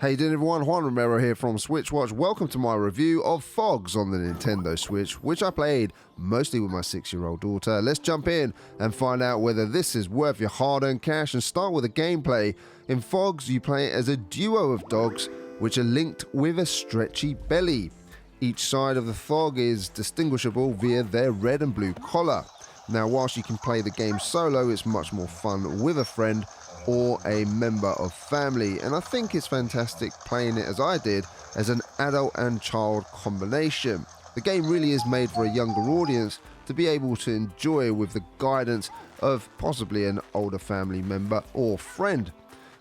Hey, doing everyone? Juan Romero here from SwitchWatch. Welcome to my review of Phogs on the Nintendo Switch, which I played mostly with my 6-year-old daughter. Let's jump in and find out whether this is worth your hard-earned cash and start with the gameplay. In Phogs, you play as a duo of dogs, which are linked with a stretchy belly. Each side of the Phog is distinguishable via their red and blue collar. Now, whilst you can play the game solo, it's much more fun with a friend or a member of family, and I think it's fantastic playing it as I did as an adult and child combination. The game really is made for a younger audience to be able to enjoy with the guidance of possibly an older family member or friend.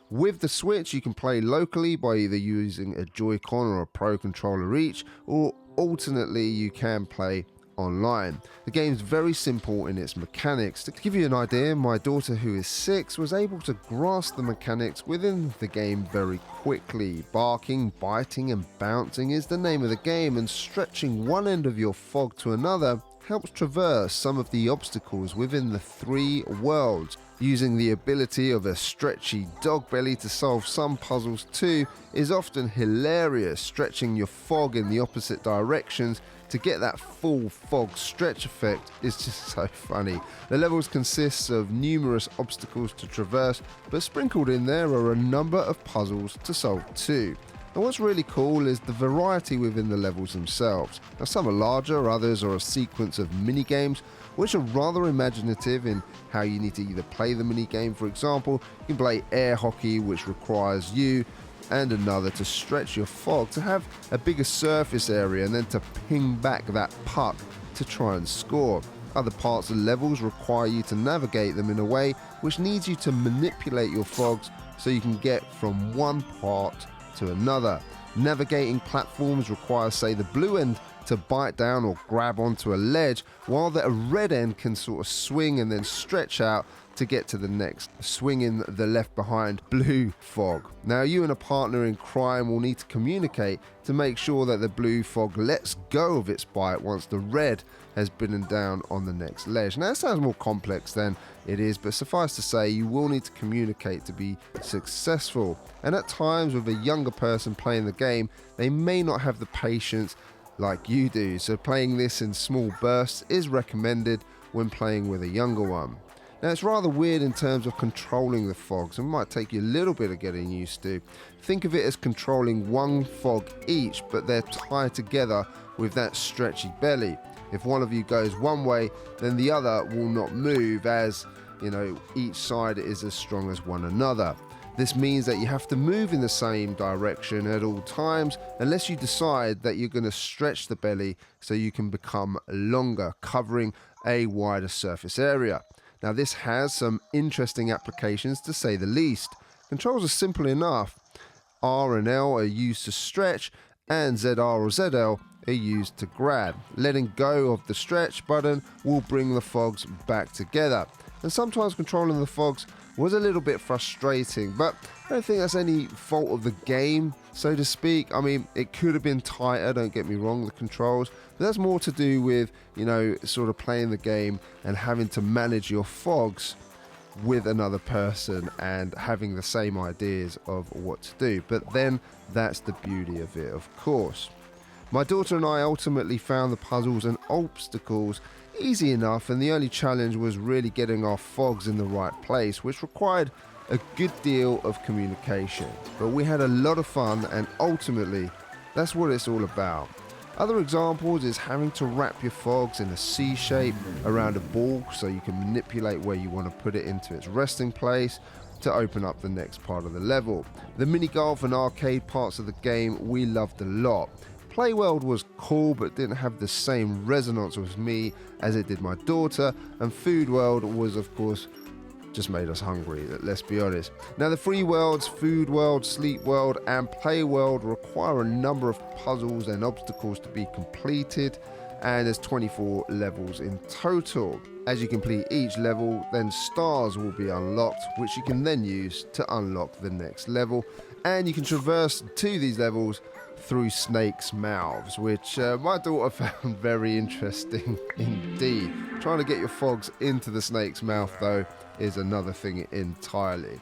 With the Switch, you can play locally by either using a Joy-Con or a Pro Controller each, or alternately you can play online. The game's very simple in its mechanics. To give you an idea, my daughter, who is 6, was able to grasp the mechanics within the game very quickly. Barking, biting and bouncing is the name of the game, and stretching one end of your Phog to another helps traverse some of the obstacles within the 3 worlds. Using the ability of a stretchy dog belly to solve some puzzles too is often hilarious. Stretching your Phog in the opposite directions to get that full Phog stretch effect is just so funny. The levels consist of numerous obstacles to traverse, but sprinkled in there are a number of puzzles to solve too. And what's really cool is the variety within the levels themselves. Now, some are larger, others are a sequence of mini-games, which are rather imaginative in how you need to either play the mini-game. For example, you can play air hockey, which requires you and another to stretch your Phog to have a bigger surface area and then to ping back that puck to try and score. Other parts of levels require you to navigate them in a way which needs you to manipulate your Phogs so you can get from one part to another. Navigating platforms requires, say, the blue end to bite down or grab onto a ledge, while the red end can sort of swing and then stretch out to get to the next, swinging the left behind blue Phog. Now, you and a partner in crime will need to communicate to make sure that the blue Phog lets go of its bite once the red has bitten down on the next ledge. Now, that sounds more complex than it is, but suffice to say, you will need to communicate to be successful. And at times, with a younger person playing the game, they may not have the patience like you do, so playing this in small bursts is recommended when playing with a younger one. Now, it's rather weird in terms of controlling the Phogs and might take you a little bit of getting used to. Think of it as controlling one Phog each, but they're tied together with that stretchy belly. If one of you goes one way, then the other will not move, as, you know, each side is as strong as one another. This means that you have to move in the same direction at all times unless you decide that you're going to stretch the belly so you can become longer, covering a wider surface area. Now, this has some interesting applications, to say the least. Controls are simple enough. R and L are used to stretch, and ZR or ZL are used to grab. Letting go of the stretch button will bring the Phogs back together. And sometimes controlling the Phogs was a little bit frustrating, but I don't think that's any fault of the game, so to speak. I mean, it could have been tighter, don't get me wrong, the controls, but that's more to do with, you know, sort of playing the game and having to manage your Phogs with another person and having the same ideas of what to do. But then that's the beauty of it, of course. My daughter and I ultimately found the puzzles and obstacles easy enough, and the only challenge was really getting our Phogs in the right place, which required a good deal of communication. But we had a lot of fun, and ultimately, that's what it's all about. Other examples is having to wrap your Phogs in a C shape around a ball so you can manipulate where you want to put it into its resting place to open up the next part of the level. The mini golf and arcade parts of the game we loved a lot. Playworld was cool, but didn't have the same resonance with me as it did my daughter, and Food World was, of course, just made us hungry, let's be honest. Now, the free worlds, Food World, Sleep World, and Play World require a number of puzzles and obstacles to be completed, and there's 24 levels in total. As you complete each level, then stars will be unlocked, which you can then use to unlock the next level, and you can traverse to these levels through snakes' mouths, which my daughter found very interesting indeed. Trying to get your Phogs into the snake's mouth, though, is another thing entirely.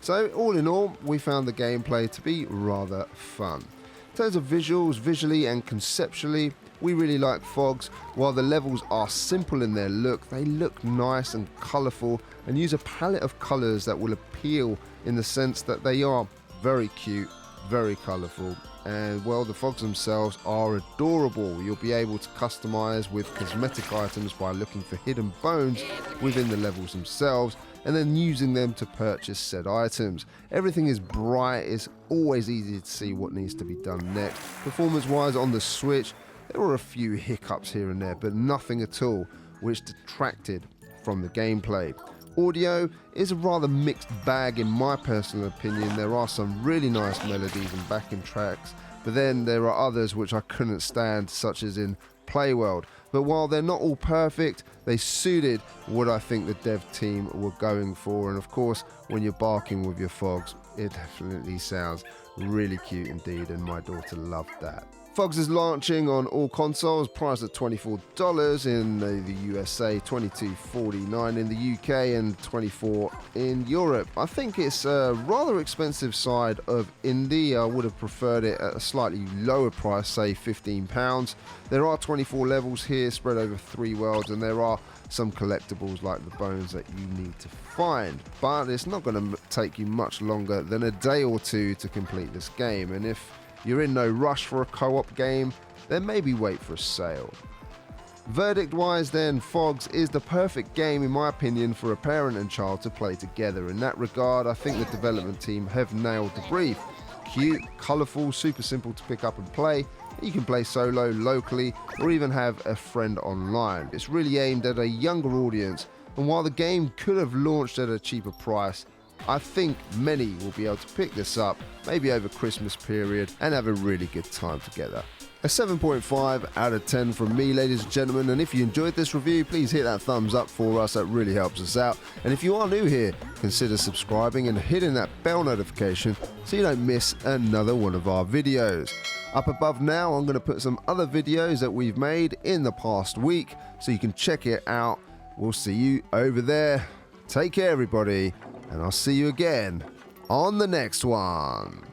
So all in all, we found the gameplay to be rather fun. In terms of visuals, visually and conceptually, we really like Phogs. While the levels are simple in their look, they look nice and colourful and use a palette of colours that will appeal in the sense that they are very cute, very colourful, and well, the Phogs themselves are adorable. You'll be able to customise with cosmetic items by looking for hidden bones within the levels themselves and then using them to purchase said items. Everything is bright, it's always easy to see what needs to be done next. Performance wise on the Switch, there were a few hiccups here and there, but nothing at all which detracted from the gameplay. Audio is a rather mixed bag in my personal opinion. There are some really nice melodies and backing tracks, but then there are others which I couldn't stand, such as in Playworld. But while they're not all perfect, they suited what I think the dev team were going for, and of course when you're barking with your Phogs, it definitely sounds really cute indeed, and my daughter loved that. Phogs is launching on all consoles, priced at $24 in the USA, $22.49 in the UK, and $24 in Europe. I think it's a rather expensive side of indie. I would have preferred it at a slightly lower price, say £15. There are 24 levels here spread over 3 worlds, and there are some collectibles like the bones that you need to find. But it's not going to take you much longer than a day or two to complete this game, and if you're in no rush for a co-op game, then maybe wait for a sale. Verdict wise then, Phogs is the perfect game in my opinion for a parent and child to play together. In that regard, I think the development team have nailed the brief. Cute, colourful, super simple to pick up and play. You can play solo, locally, or even have a friend online. It's really aimed at a younger audience, and while the game could have launched at a cheaper price, I think many will be able to pick this up, maybe over Christmas period, and have a really good time together. A 7.5 out of 10 from me, ladies and gentlemen, and if you enjoyed this review, please hit that thumbs up for us, that really helps us out. And if you are new here, consider subscribing and hitting that bell notification so you don't miss another one of our videos. Up above now, I'm going to put some other videos that we've made in the past week, so you can check it out. We'll see you over there. Take care, everybody, and I'll see you again on the next one.